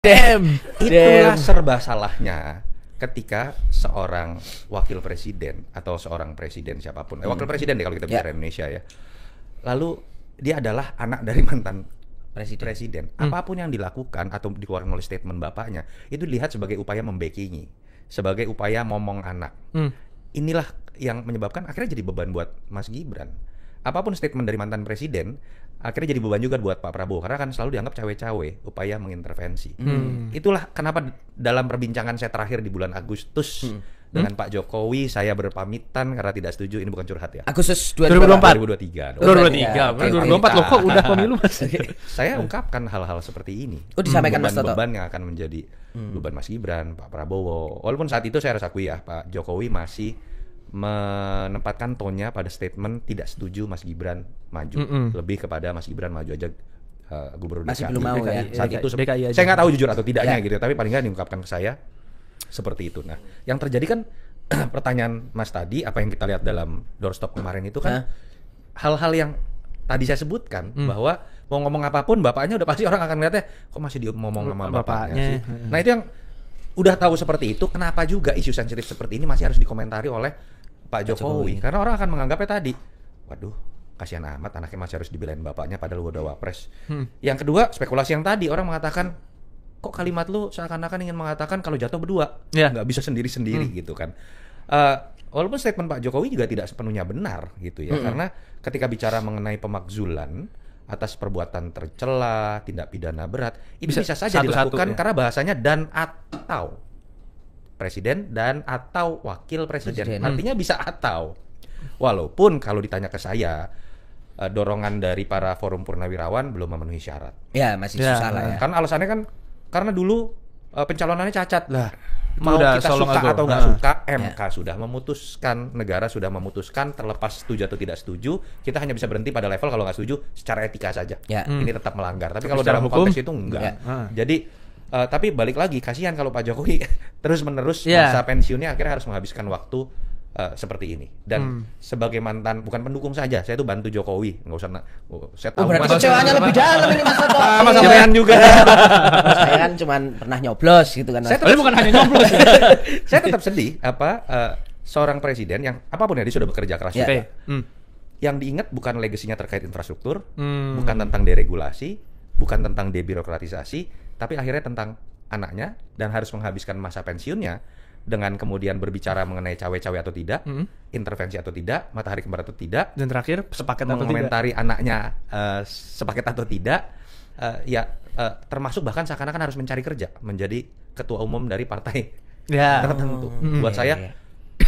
Itulah serba salahnya ketika seorang wakil presiden atau seorang presiden siapapun, wakil presiden deh kalau kita bicara Indonesia ya, lalu dia adalah anak dari mantan presiden. Apapun yang dilakukan atau dikeluarkan oleh statement bapaknya itu dilihat sebagai upaya membackingi, sebagai upaya momong anak. Inilah yang menyebabkan akhirnya jadi beban buat Mas Gibran. Apapun statement dari mantan presiden akhirnya jadi beban juga buat Pak Prabowo karena kan selalu dianggap cawe-cawe, upaya mengintervensi. Itulah kenapa dalam perbincangan saya terakhir di bulan Agustus dengan Pak Jokowi saya berpamitan karena tidak setuju, ini bukan curhat ya. Agustus 2023. 2024 loh, kok udah pemilu Mas. Saya ungkapkan hal-hal seperti ini. Disampaikan Mas Toto. Beban yang akan menjadi beban Mas Gibran, Pak Prabowo. Walaupun saat itu saya harus akui ya, Pak Jokowi masih menempatkan tone-nya pada statement tidak setuju Mas Gibran maju, lebih kepada Mas Gibran maju aja gubernur masih DKI. belum mau ya. Saat itu DKI saya nggak tahu jujur atau tidaknya gitu, tapi paling nggak diungkapkan ke saya seperti itu. Nah, yang terjadi kan pertanyaan Mas tadi, apa yang kita lihat dalam doorstop kemarin itu kan hal-hal yang tadi saya sebutkan bahwa mau ngomong apapun bapaknya udah pasti orang akan ngeliatnya kok masih ngomong sama bapaknya sih. Nah, itu yang udah tahu seperti itu, kenapa juga isu sensitif seperti ini masih harus dikomentari oleh Pak Jokowi? Karena orang akan menganggapnya tadi, waduh, kasihan amat anaknya masih harus dibelain bapaknya padahal udah wapres. Yang kedua, spekulasi yang tadi orang mengatakan, kok kalimat lu seakan-akan ingin mengatakan kalau jatuh berdua, nggak bisa sendiri-sendiri gitu kan. Walaupun statement Pak Jokowi juga tidak sepenuhnya benar gitu ya, karena ketika bicara mengenai pemakzulan atas perbuatan tercela, tindak pidana berat, itu bisa saja dilakukan karena bahasanya dan atau presiden dan atau wakil presiden. Artinya bisa atau. Walaupun kalau ditanya ke saya, dorongan dari para forum purnawirawan belum memenuhi syarat. Ya, masih susah lah ya. Karena alasannya kan karena dulu pencalonannya cacat lah. Mau udah kita suka ago. atau nggak suka, MK sudah memutuskan, negara sudah memutuskan, terlepas setuju atau tidak setuju, kita hanya bisa berhenti pada level kalau nggak setuju secara etika saja. Ini tetap melanggar. Tapi kalau dalam konteks itu enggak. Jadi tapi balik lagi, kasihan kalau Pak Jokowi terus-menerus masa pensiunnya akhirnya harus menghabiskan waktu seperti ini. Dan sebagai mantan, bukan pendukung saja, saya tuh bantu Jokowi, nggak usah saya tahu berarti kecewanya lebih dalam ini Mas Toto. Sama juga. Saya kan cuma pernah nyoblos gitu kan. Saya bukan hanya nyoblos. Saya tetap sedih seorang presiden yang apapun ya dia sudah bekerja keras juga. Yang diingat bukan legasinya terkait infrastruktur, bukan tentang deregulasi, bukan tentang debirokratisasi, tapi akhirnya tentang anaknya dan harus menghabiskan masa pensiunnya dengan kemudian berbicara mengenai cawe-cawe atau tidak, intervensi atau tidak, matahari kembar atau tidak, dan terakhir sepaket atau tidak, mengomentari anaknya sepaket atau tidak, termasuk bahkan seakan-akan harus mencari kerja menjadi ketua umum dari partai tertentu. Buat saya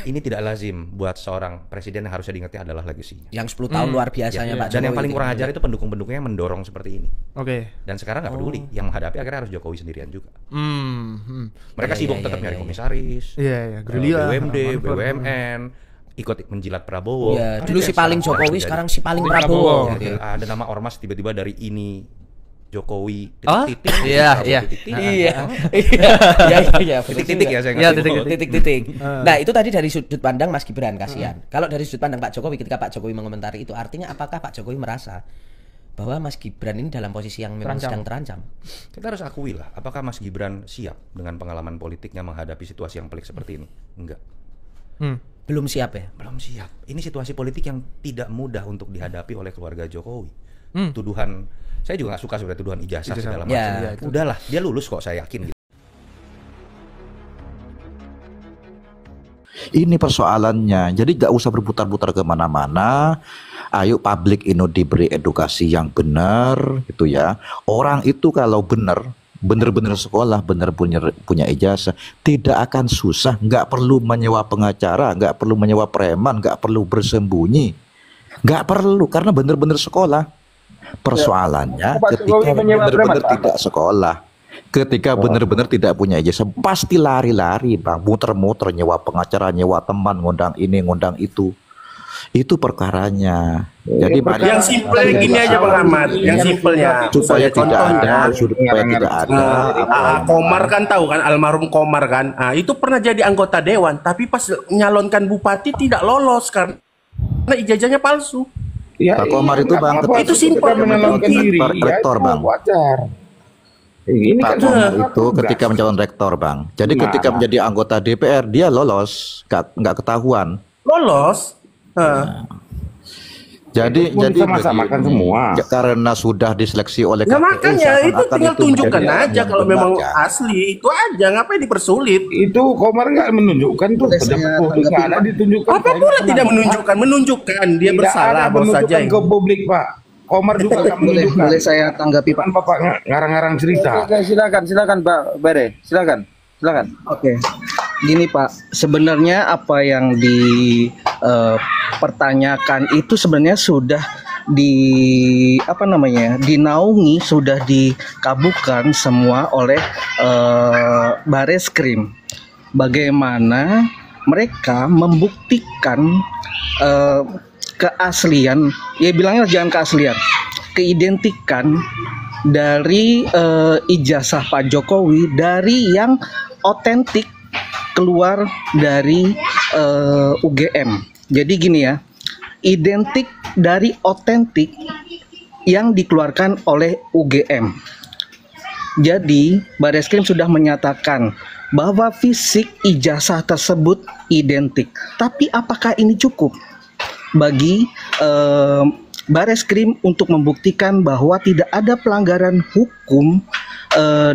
ini tidak lazim buat seorang presiden, yang harusnya diingatnya adalah legasinya. Yang 10 tahun luar biasanya Pak Jokowi. Dan yang paling kurang ajar itu pendukung-pendukungnya yang mendorong seperti ini. Dan sekarang nggak peduli, yang menghadapi akhirnya harus Jokowi sendirian juga. Mereka sibuk tetap nyari komisaris, BUMD, BUMN, ikut menjilat Prabowo. Dulu si paling Jokowi, sekarang si paling Prabowo. Ada nama ormas tiba-tiba dari ini Jokowi titik-titik. Titik-titik. Nah, itu tadi dari sudut pandang Mas Gibran, kasihan. Kalau dari sudut pandang Pak Jokowi, ketika Pak Jokowi mengomentari itu, artinya apakah Pak Jokowi merasa bahwa Mas Gibran ini dalam posisi yang memang sedang terancam? Kita harus akui lah, apakah Mas Gibran siap dengan pengalaman politiknya menghadapi situasi yang pelik seperti ini? Enggak. Belum siap ya? Belum siap. Ini situasi politik yang tidak mudah untuk dihadapi oleh keluarga Jokowi. Tuduhan, saya juga nggak suka sebenarnya tuduhan ijazah segala macam. Udahlah, dia lulus kok, saya yakin gitu. Ini persoalannya. Jadi nggak usah berputar-putar kemana-mana. Ayo publik ini diberi edukasi yang benar, gitu ya. Orang itu kalau benar-benar sekolah, benar punya ijazah, tidak akan susah. Nggak perlu menyewa pengacara, nggak perlu menyewa preman, nggak perlu bersembunyi, nggak perlu, karena benar-benar sekolah. Persoalannya ketika benar-benar tidak sekolah, ketika benar-benar tidak punya ijazah, pasti lari-lari Bang, muter-muter, nyewa pengacara, nyewa teman, ngundang ini, ngundang itu. Itu perkaranya. Jadi yang simpel gini aja Bang Ahmad, yang simpelnya supaya tidak ada, supaya tidak ada. Komar kan tahu kan, almarhum Komar kan, itu pernah jadi anggota dewan, tapi pas nyalonkan bupati tidak lolos karena ijazahnya palsu. Pak Komar itu Bang, itu simpel, rektor Bang. Ini Pak kan Komar semua itu ketika mencalon rektor, Bang. Jadi Nah, ketika menjadi anggota DPR dia lolos, nggak ketahuan. Lolos. Nah. Jadi sama-samakan begini, semua. karena sudah diseleksi oleh Ya KPU, makanya itu seakan-akan tinggal itu tunjukkan menjadi aja yang kalau benar, memang kan? asli itu aja, ngapain dipersulit? Itu Komar nggak menunjukkan tuh Boleh saya pejabat publik, tanggapi, nggak ada Pak? ditunjukkan. Apa Saya boleh nggak tidak pernah. menunjukkan dia Tidak bersalah, ada bos saja menunjukkan ke publik, Pak. Komar juga nggak menunjukkan. Boleh saya tanggapi, Pak? Kan Bapak ngarang-ngarang cerita. Oke, silakan Pak Bare, silakan. Oke, gini Pak, sebenarnya apa yang dipertanyakan itu sebenarnya sudah dinaungi, sudah dikabulkan semua oleh Bareskrim. Bagaimana mereka membuktikan keaslian, ya bilangnya jangan keaslian, keidentikan dari ijazah Pak Jokowi dari yang otentik keluar dari UGM. Jadi gini ya, identik dari otentik yang dikeluarkan oleh UGM. Jadi Bareskrim sudah menyatakan bahwa fisik ijazah tersebut identik. Tapi apakah ini cukup bagi Bareskrim untuk membuktikan bahwa tidak ada pelanggaran hukum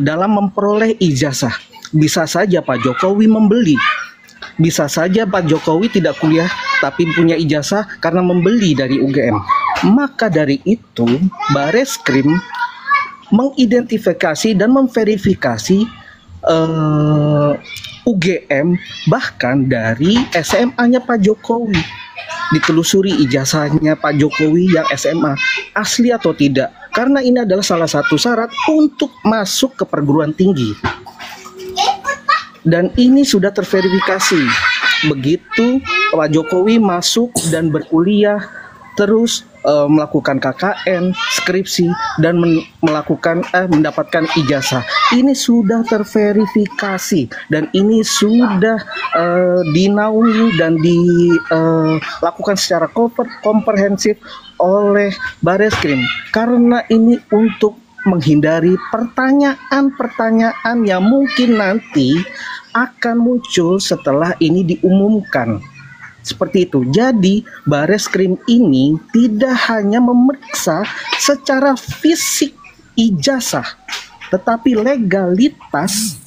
dalam memperoleh ijazah? Bisa saja Pak Jokowi membeli, bisa saja Pak Jokowi tidak kuliah tapi punya ijazah karena membeli dari UGM. Maka dari itu Bareskrim mengidentifikasi dan memverifikasi UGM bahkan dari SMA-nya Pak Jokowi. Ditelusuri ijazahnya Pak Jokowi yang SMA asli atau tidak, karena ini adalah salah satu syarat untuk masuk ke perguruan tinggi. Dan ini sudah terverifikasi. Begitu Pak Jokowi masuk dan berkuliah, terus melakukan KKN, skripsi, dan mendapatkan ijazah. Ini sudah terverifikasi dan ini sudah dinaungi dan dilakukan secara komprehensif oleh Bareskrim. Karena ini untuk menghindari pertanyaan-pertanyaan yang mungkin nanti akan muncul setelah ini diumumkan. Seperti itu. Jadi Bareskrim ini tidak hanya memeriksa secara fisik ijazah, tetapi legalitas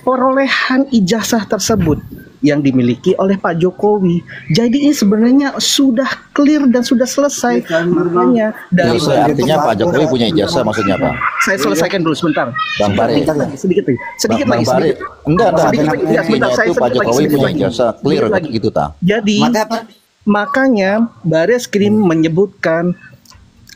perolehan ijazah tersebut yang dimiliki oleh Pak Jokowi. Jadi ini sebenarnya sudah clear dan sudah selesai. Makanya dari Artinya Pak Jokowi punya ijazah, maksudnya apa? saya selesaikan dulu sebentar. Bang Bare. Sedikit Bang Bare. Enggak, Sedikit lagi, ya, sebentar, saya itu Pak sedikit lagi, Jokowi sedikit punya lagi. ijazah, clear Sedikit lagi. gitu ta. Jadi makanya Bareskrim menyebutkan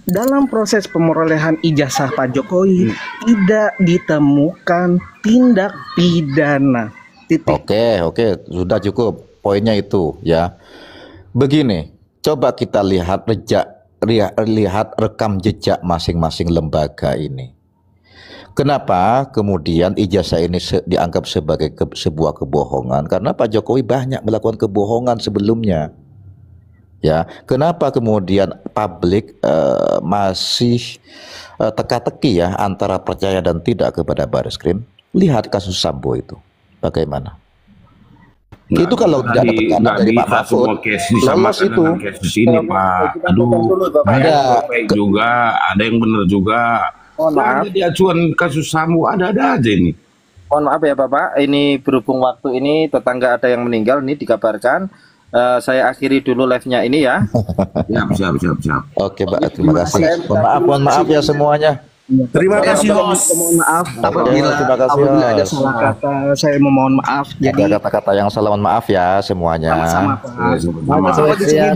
dalam proses pemerolehan ijazah Pak Jokowi tidak ditemukan tindak pidana. Titik. Oke, sudah cukup. Poinnya itu ya. Begini, coba kita lihat rekam jejak masing-masing lembaga ini. Kenapa kemudian ijazah ini dianggap sebagai sebuah kebohongan? Karena Pak Jokowi banyak melakukan kebohongan sebelumnya. Ya, kenapa kemudian publik masih teka-teki ya antara percaya dan tidak kepada Bareskrim? Lihat kasus Sambo itu. Bagaimana? Nah, itu kalau tidak ada tekanan dari Pak Mahfud, lolos itu. Kasus ini Pak, aduh, ada baik juga, ada yang benar juga. Maaf. Di acuan kasus Sambo ada aja ini. Mohon maaf ya Bapak, ini berhubung waktu ini tetangga ada yang meninggal, ini dikabarkan. Saya akhiri dulu live-nya ini ya. Siap. Oke, Pak, terima kasih. Mohon maaf ya semuanya. Terima kasih host. Mohon maaf Terima kasih, apabila ada host. salah kata, saya memohon maaf. Jadi Ada kata-kata yang salah, mohon maaf ya semuanya. sama Pak.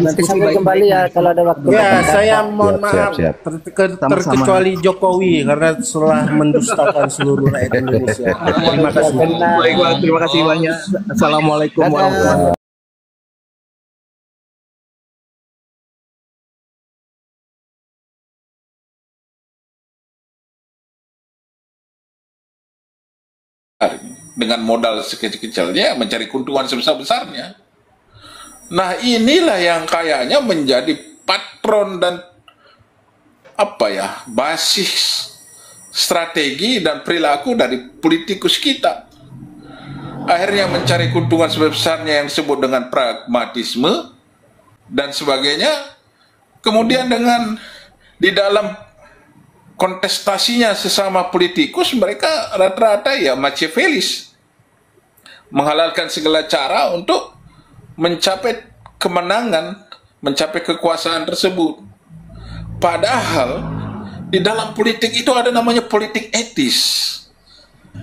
Nanti sampai kembali ya kalau ada waktu. Ya, saya mohon Siap, maaf siap. terkecuali Jokowi karena telah mendustakan seluruh rakyat Indonesia. Terima kasih. Baik, Pak. Terima kasih banyak. Assalamualaikum warahmatullahi wabarakatuh. dengan modal sekecil-kecilnya mencari keuntungan sebesar-besarnya. Nah, inilah yang kayaknya menjadi patron dan basis strategi dan perilaku dari politikus kita. Akhirnya mencari keuntungan sebesar-besarnya yang disebut dengan pragmatisme dan sebagainya. Kemudian dengan di dalam kontestasinya sesama politikus, mereka rata-rata ya Machiavellis, menghalalkan segala cara untuk mencapai kemenangan, mencapai kekuasaan tersebut. Padahal di dalam politik itu ada namanya politik etis,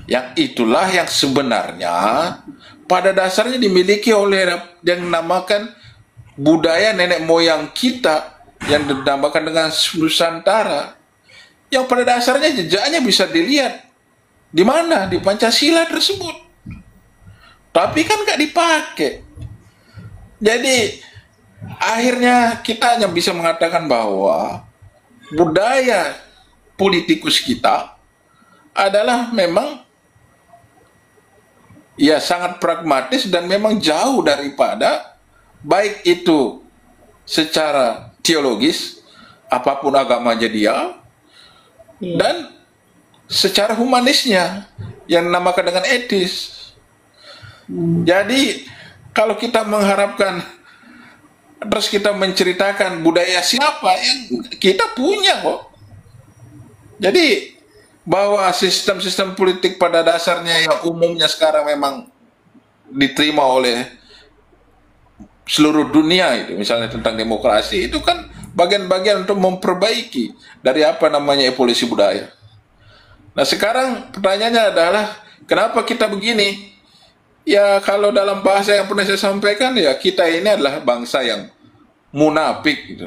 yang itulah yang sebenarnya pada dasarnya dimiliki oleh yang dinamakan budaya nenek moyang kita, yang dinamakan dengan Nusantara, yang pada dasarnya jejaknya bisa dilihat di mana, di Pancasila tersebut, tapi kan nggak dipakai. Jadi akhirnya kita hanya bisa mengatakan bahwa budaya politikus kita adalah memang ya sangat pragmatis dan memang jauh daripada baik itu secara teologis, apapun agamanya dia, dan secara humanisnya yang dinamakan dengan etis. Jadi kalau kita mengharapkan terus kita menceritakan budaya siapa yang kita punya kok. Jadi bahwa sistem-sistem politik pada dasarnya yang umumnya sekarang memang diterima oleh seluruh dunia, itu misalnya tentang demokrasi, itu kan bagian-bagian untuk memperbaiki dari apa namanya evolusi budaya. Nah sekarang pertanyaannya adalah kenapa kita begini? Ya kalau dalam bahasa yang pernah saya sampaikan, ya kita ini adalah bangsa yang munafik gitu.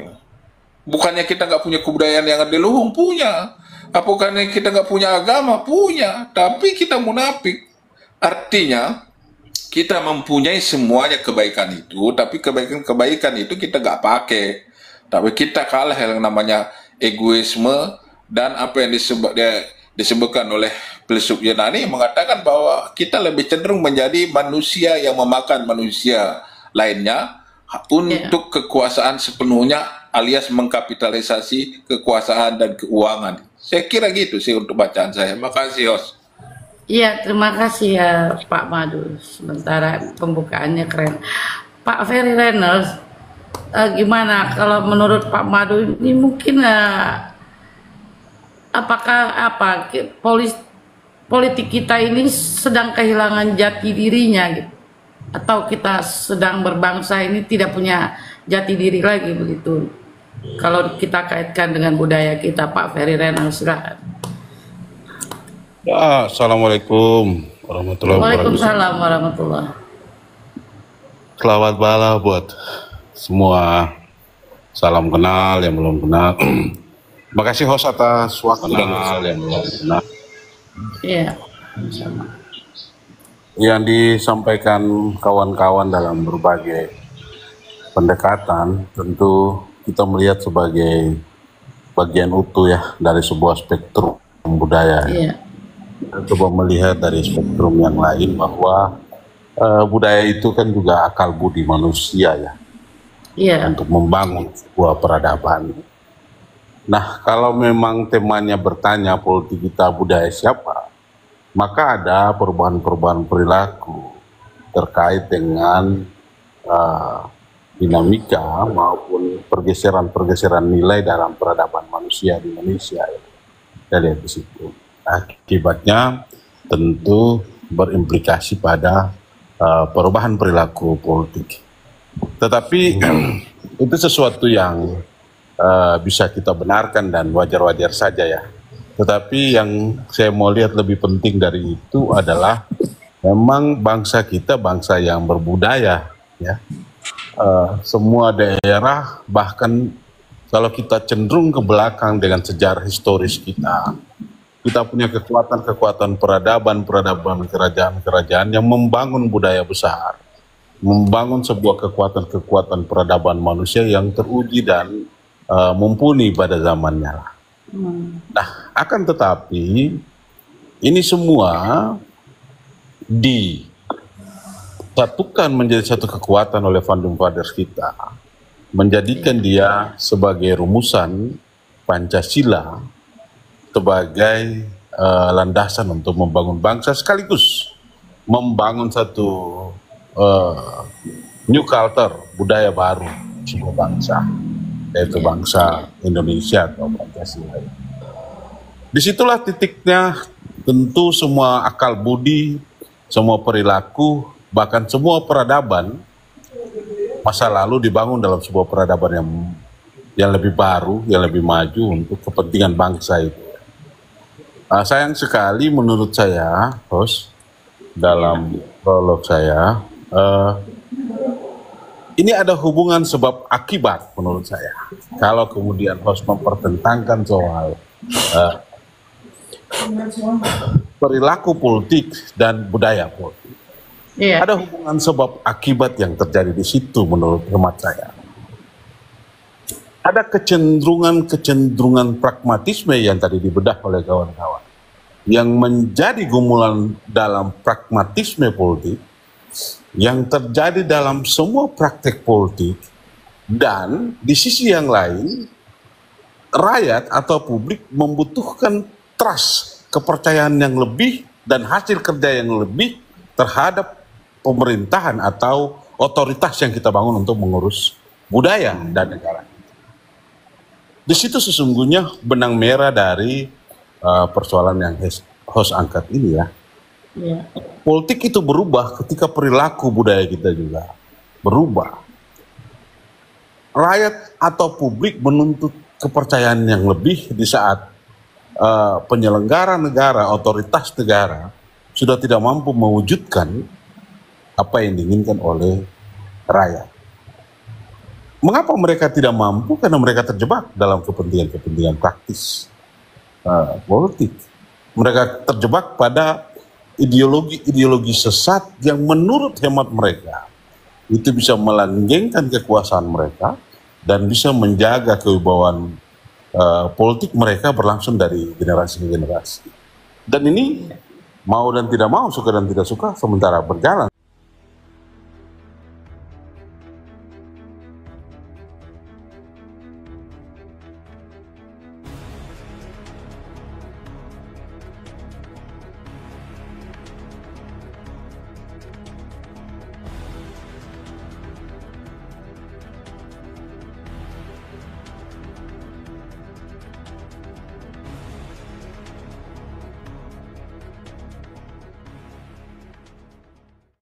Bukannya kita nggak punya kebudayaan yang adiluhung, punya. Bukannya kita nggak punya agama, punya. Tapi kita munafik. Artinya kita mempunyai semuanya kebaikan itu, tapi kebaikan-kebaikan itu kita nggak pakai. Tapi kita kalah yang namanya egoisme dan apa yang disebutkan oleh filsuf Yunani mengatakan bahwa kita lebih cenderung menjadi manusia yang memakan manusia lainnya untuk kekuasaan sepenuhnya, alias mengkapitalisasi kekuasaan dan keuangan. Saya kira gitu sih untuk bacaan saya. Makasih, Host. Iya, terima kasih ya Pak Madu. Sementara pembukaannya keren. Pak Ferry Reynolds, gimana kalau menurut Pak Madu ini mungkin apakah politik kita ini sedang kehilangan jati dirinya gitu? Atau kita sedang berbangsa ini tidak punya jati diri lagi begitu? Kalau kita kaitkan dengan budaya kita, Pak Ferry Reynolds, silakan. Assalamualaikum warahmatullahi wabarakatuh. Waalaikumsalam warahmatullahi. Selamat malam buat semua. Salam kenal yang belum kenal. Terima kasih host atas waktu dan yang belum kenal. Iya, sama. Yang disampaikan kawan-kawan dalam berbagai pendekatan tentu kita melihat sebagai bagian utuh ya dari sebuah spektrum budaya. Iya. Kita coba melihat dari spektrum yang lain bahwa budaya itu kan juga akal budi manusia ya. Iya. Untuk membangun sebuah peradaban. Nah, kalau memang temanya bertanya politik kita budaya siapa, maka ada perubahan-perubahan perilaku terkait dengan dinamika maupun pergeseran-pergeseran nilai dalam peradaban manusia di Indonesia. Ya. Kita lihat di situ. Akibatnya tentu berimplikasi pada perubahan perilaku politik. Tetapi itu sesuatu yang bisa kita benarkan dan wajar-wajar saja ya. Tetapi yang saya mau lihat lebih penting dari itu adalah memang bangsa kita bangsa yang berbudaya ya. Semua daerah bahkan kalau kita cenderung ke belakang dengan sejarah historis kita punya kekuatan-kekuatan peradaban kerajaan-kerajaan yang membangun budaya besar, membangun sebuah kekuatan-kekuatan peradaban manusia yang teruji dan mumpuni pada zamannya. Nah, akan tetapi ini semua disatukan menjadi satu kekuatan oleh Founding Fathers kita, menjadikan dia sebagai rumusan Pancasila sebagai landasan untuk membangun bangsa sekaligus membangun satu new culture, budaya baru sebuah bangsa, yaitu bangsa Indonesia atau Pancasila. Disitulah titiknya tentu semua akal budi, semua perilaku, bahkan semua peradaban masa lalu dibangun dalam sebuah peradaban yang lebih baru, yang lebih maju untuk kepentingan bangsa itu. Sayang sekali menurut saya, host, dalam prolog saya, ini ada hubungan sebab akibat menurut saya. Kalau kemudian host mempertentangkan soal perilaku politik dan budaya politik, ada hubungan sebab akibat yang terjadi di situ menurut hemat saya. Ada kecenderungan pragmatisme yang tadi dibedah oleh kawan-kawan, yang menjadi gumulan dalam pragmatisme politik, yang terjadi dalam semua praktek politik, dan di sisi yang lain, rakyat atau publik membutuhkan trust, kepercayaan yang lebih, dan hasil kerja yang lebih terhadap pemerintahan atau otoritas yang kita bangun untuk mengurus budaya dan negara. Di situ sesungguhnya benang merah dari persoalan yang host angkat ini ya. Politik itu berubah ketika perilaku budaya kita juga berubah. Rakyat atau publik menuntut kepercayaan yang lebih di saat penyelenggara negara, otoritas negara sudah tidak mampu mewujudkan apa yang diinginkan oleh rakyat. Mengapa mereka tidak mampu? Karena mereka terjebak dalam kepentingan praktis politik. Mereka terjebak pada ideologi sesat yang menurut hemat mereka itu bisa melanggengkan kekuasaan mereka dan bisa menjaga kewibawaan politik mereka berlangsung dari generasi ke generasi. Dan ini mau dan tidak mau, suka dan tidak suka sementara berjalan.